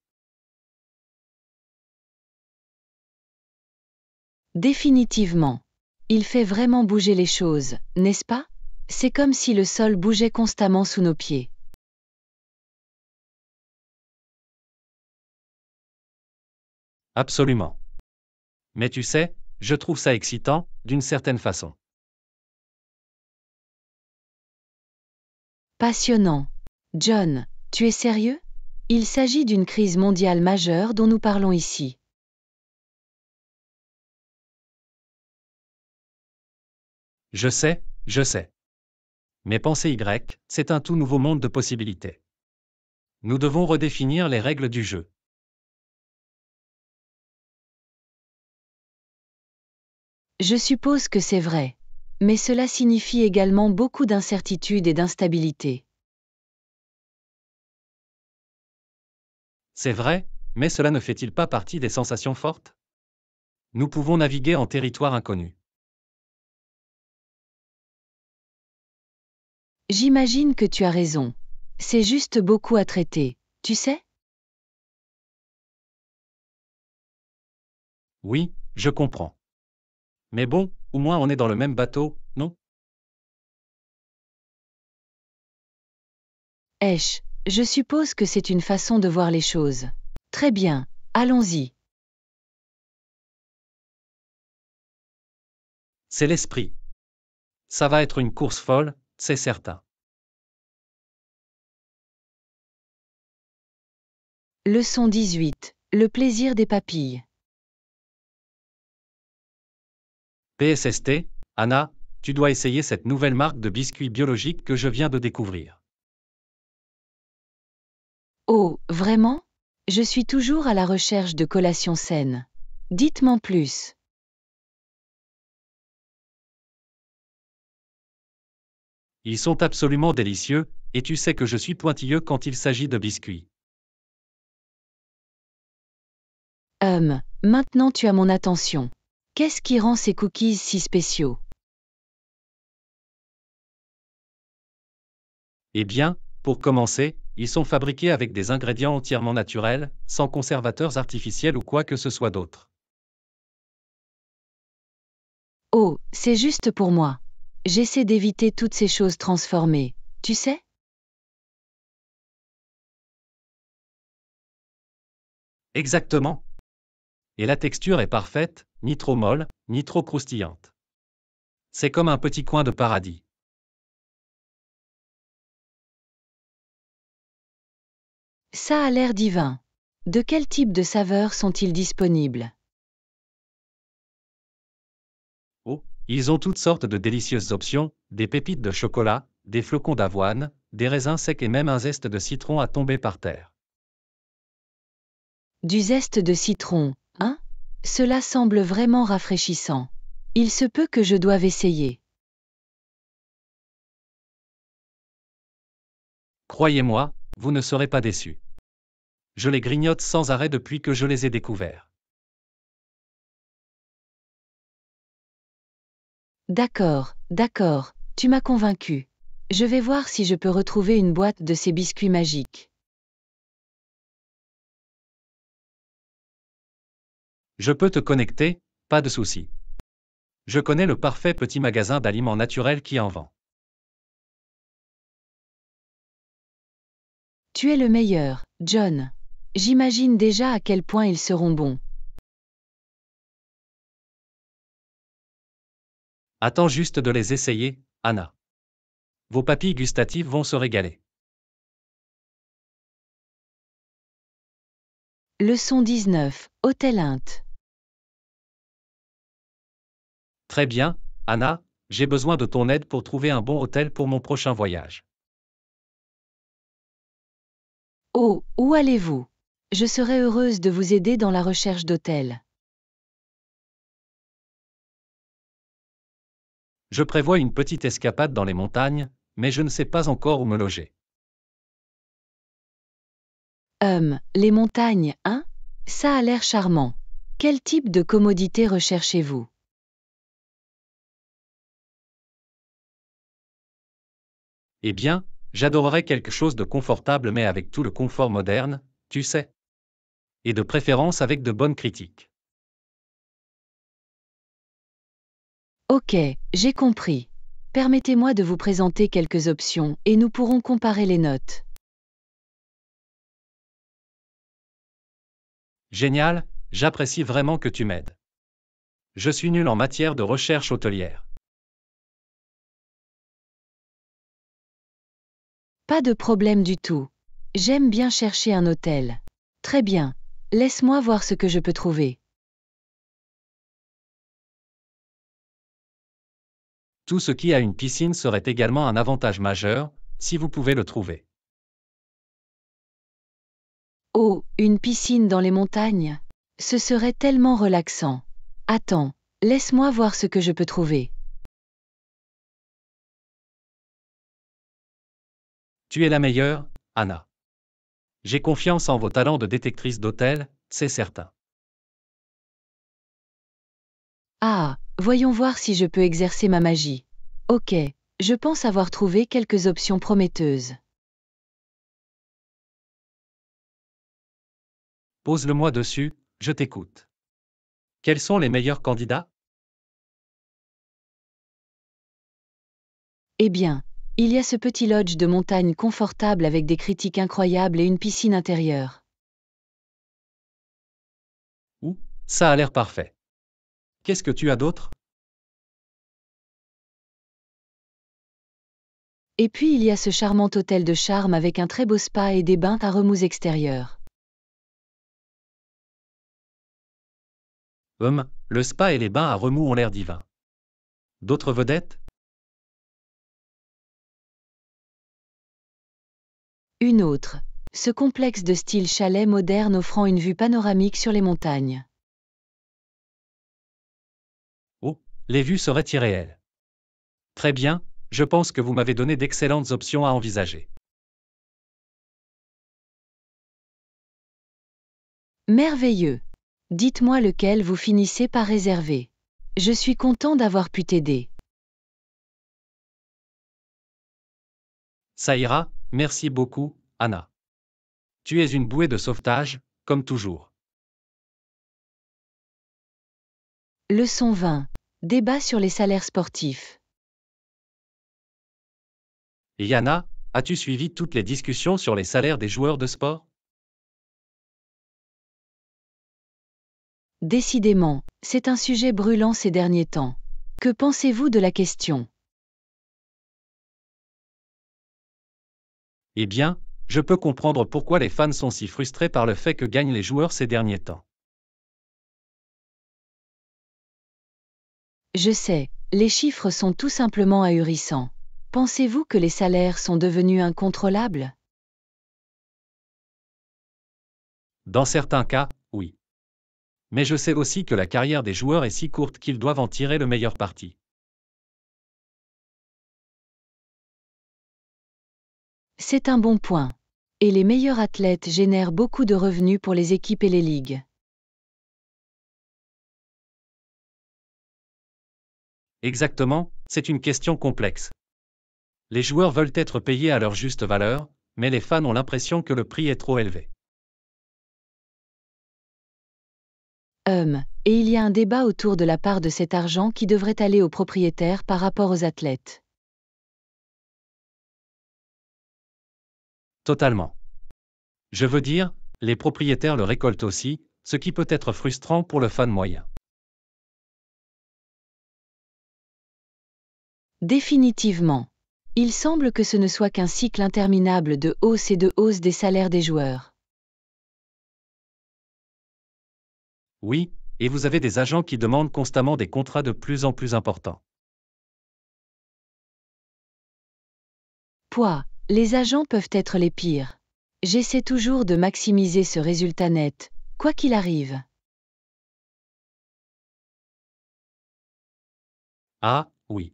Définitivement. Il fait vraiment bouger les choses, n'est-ce pas? C'est comme si le sol bougeait constamment sous nos pieds. Absolument. Mais tu sais, je trouve ça excitant, d'une certaine façon. Passionnant. John, tu es sérieux? Il s'agit d'une crise mondiale majeure dont nous parlons ici. Je sais, je sais. Mais penser Y, c'est un tout nouveau monde de possibilités. Nous devons redéfinir les règles du jeu. Je suppose que c'est vrai. Mais cela signifie également beaucoup d'incertitude et d'instabilité. C'est vrai, mais cela ne fait-il pas partie des sensations fortes? Nous pouvons naviguer en territoire inconnu. J'imagine que tu as raison. C'est juste beaucoup à traiter, tu sais? Oui, je comprends. Mais bon, au moins on est dans le même bateau, non? Je suppose que c'est une façon de voir les choses. Très bien, allons-y. C'est l'esprit. Ça va être une course folle, c'est certain. Leçon 18. Le plaisir des papilles. PSST, Anna, tu dois essayer cette nouvelle marque de biscuits biologiques que je viens de découvrir. Oh, vraiment? Je suis toujours à la recherche de collations saines. Dites-moi plus. Ils sont absolument délicieux, et tu sais que je suis pointilleux quand il s'agit de biscuits. Maintenant tu as mon attention. Qu'est-ce qui rend ces cookies si spéciaux? Eh bien, pour commencer, ils sont fabriqués avec des ingrédients entièrement naturels, sans conservateurs artificiels ou quoi que ce soit d'autre. Oh, c'est juste pour moi. J'essaie d'éviter toutes ces choses transformées, tu sais? Exactement. Et la texture est parfaite, ni trop molle, ni trop croustillante. C'est comme un petit coin de paradis. Ça a l'air divin. De quel type de saveurs sont-ils disponibles? Oh, ils ont toutes sortes de délicieuses options, des pépites de chocolat, des flocons d'avoine, des raisins secs et même un zeste de citron à tomber par terre. Du zeste de citron, hein? Cela semble vraiment rafraîchissant. Il se peut que je doive essayer. Croyez-moi, vous ne serez pas déçus. Je les grignote sans arrêt depuis que je les ai découverts. D'accord, tu m'as convaincu. Je vais voir si je peux retrouver une boîte de ces biscuits magiques. Je peux te connecter, pas de souci. Je connais le parfait petit magasin d'aliments naturels qui en vend. Tu es le meilleur, John. J'imagine déjà à quel point ils seront bons. Attends juste de les essayer, Anna. Vos papilles gustatives vont se régaler. Leçon 19. Hôtel Int. Très bien, Anna, j'ai besoin de ton aide pour trouver un bon hôtel pour mon prochain voyage. Oh, où allez-vous? Je serai heureuse de vous aider dans la recherche d'hôtel. Je prévois une petite escapade dans les montagnes, mais je ne sais pas encore où me loger. Les montagnes, hein? Ça a l'air charmant. Quel type de commodité recherchez-vous? Eh bien, j'adorerais quelque chose de confortable mais avec tout le confort moderne, tu sais. Et de préférence avec de bonnes critiques. Ok, j'ai compris. Permettez-moi de vous présenter quelques options et nous pourrons comparer les notes. Génial, j'apprécie vraiment que tu m'aides. Je suis nul en matière de recherche hôtelière. Pas de problème du tout. J'aime bien chercher un hôtel. Très bien. Laisse-moi voir ce que je peux trouver. Tout ce qui a une piscine serait également un avantage majeur, si vous pouvez le trouver. Oh, une piscine dans les montagnes? Ce serait tellement relaxant. Attends, laisse-moi voir ce que je peux trouver. Tu es la meilleure, Anna. J'ai confiance en vos talents de détectrice d'hôtel, c'est certain. Ah, voyons voir si je peux exercer ma magie. Ok, je pense avoir trouvé quelques options prometteuses. Pose-le-moi dessus, je t'écoute. Quels sont les meilleurs candidats? Eh bien, il y a ce petit lodge de montagne confortable avec des critiques incroyables et une piscine intérieure. Ou, ça a l'air parfait. Qu'est-ce que tu as d'autre? Et puis il y a ce charmant hôtel de charme avec un très beau spa et des bains à remous extérieurs. Le spa et les bains à remous ont l'air divins. D'autres vedettes? Une autre. Ce complexe de style chalet moderne offrant une vue panoramique sur les montagnes. Oh, les vues seraient irréelles. Très bien, je pense que vous m'avez donné d'excellentes options à envisager. Merveilleux. Dites-moi lequel vous finissez par réserver. Je suis content d'avoir pu t'aider. Ça ira, merci beaucoup, Anna. Tu es une bouée de sauvetage, comme toujours. Leçon 20. Débat sur les salaires sportifs. Et Yana, as-tu suivi toutes les discussions sur les salaires des joueurs de sport? Décidément, c'est un sujet brûlant ces derniers temps. Que pensez-vous de la question? Eh bien, je peux comprendre pourquoi les fans sont si frustrés par le fait que gagnent les joueurs ces derniers temps. Je sais, les chiffres sont tout simplement ahurissants. Pensez-vous que les salaires sont devenus incontrôlables? Dans certains cas, oui. Mais je sais aussi que la carrière des joueurs est si courte qu'ils doivent en tirer le meilleur parti. C'est un bon point. Et les meilleurs athlètes génèrent beaucoup de revenus pour les équipes et les ligues. Exactement, c'est une question complexe. Les joueurs veulent être payés à leur juste valeur, mais les fans ont l'impression que le prix est trop élevé. Et il y a un débat autour de la part de cet argent qui devrait aller aux propriétaires par rapport aux athlètes. Totalement. Je veux dire, les propriétaires le récoltent aussi, ce qui peut être frustrant pour le fan moyen. Définitivement. Il semble que ce ne soit qu'un cycle interminable de hausse des salaires des joueurs. Oui, et vous avez des agents qui demandent constamment des contrats de plus en plus importants. Les agents peuvent être les pires. J'essaie toujours de maximiser ce résultat net, quoi qu'il arrive. Ah, oui.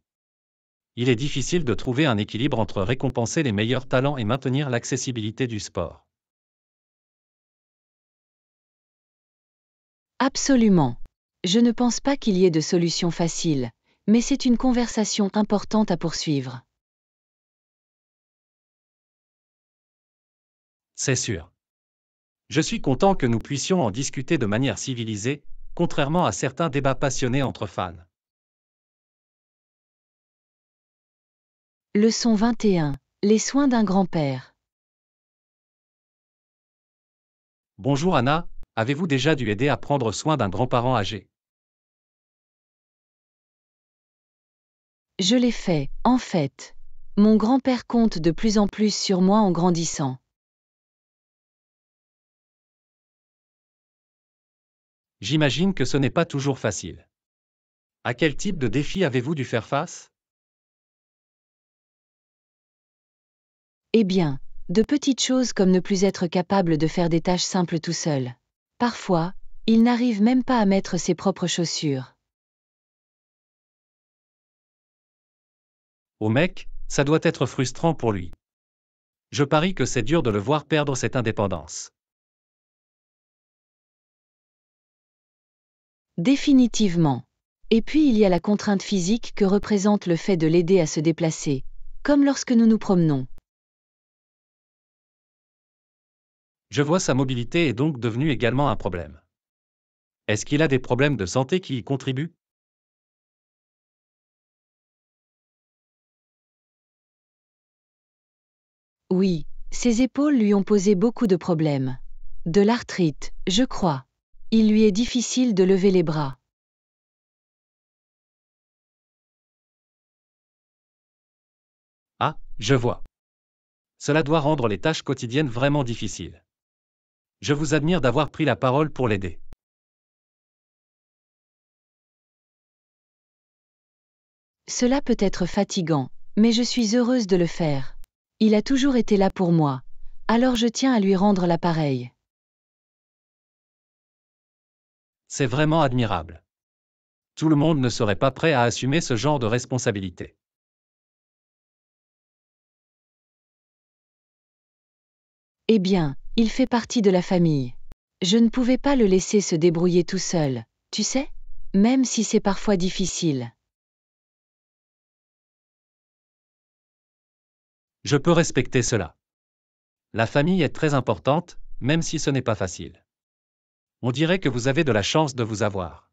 Il est difficile de trouver un équilibre entre récompenser les meilleurs talents et maintenir l'accessibilité du sport. Absolument. Je ne pense pas qu'il y ait de solution facile, mais c'est une conversation importante à poursuivre. C'est sûr. Je suis content que nous puissions en discuter de manière civilisée, contrairement à certains débats passionnés entre fans. Leçon 21. Les soins d'un grand-père. Bonjour Anna, avez-vous déjà dû aider à prendre soin d'un grand-parent âgé? Je l'ai fait, en fait. Mon grand-père compte de plus en plus sur moi en grandissant. J'imagine que ce n'est pas toujours facile. À quel type de défi avez-vous dû faire face? Eh bien, de petites choses comme ne plus être capable de faire des tâches simples tout seul. Parfois, il n'arrive même pas à mettre ses propres chaussures. Au mec, ça doit être frustrant pour lui. Je parie que c'est dur de le voir perdre cette indépendance. Définitivement. Et puis il y a la contrainte physique que représente le fait de l'aider à se déplacer, comme lorsque nous nous promenons. Je vois sa mobilité est donc devenue également un problème. Est-ce qu'il a des problèmes de santé qui y contribuent? Oui, ses épaules lui ont posé beaucoup de problèmes. De l'arthrite, je crois. Il lui est difficile de lever les bras. Ah, je vois. Cela doit rendre les tâches quotidiennes vraiment difficiles. Je vous admire d'avoir pris la parole pour l'aider. Cela peut être fatigant, mais je suis heureuse de le faire. Il a toujours été là pour moi, alors je tiens à lui rendre l'appareil. C'est vraiment admirable. Tout le monde ne serait pas prêt à assumer ce genre de responsabilité. Eh bien, il fait partie de la famille. Je ne pouvais pas le laisser se débrouiller tout seul, tu sais, même si c'est parfois difficile. Je peux respecter cela. La famille est très importante, même si ce n'est pas facile. On dirait que vous avez de la chance de vous avoir.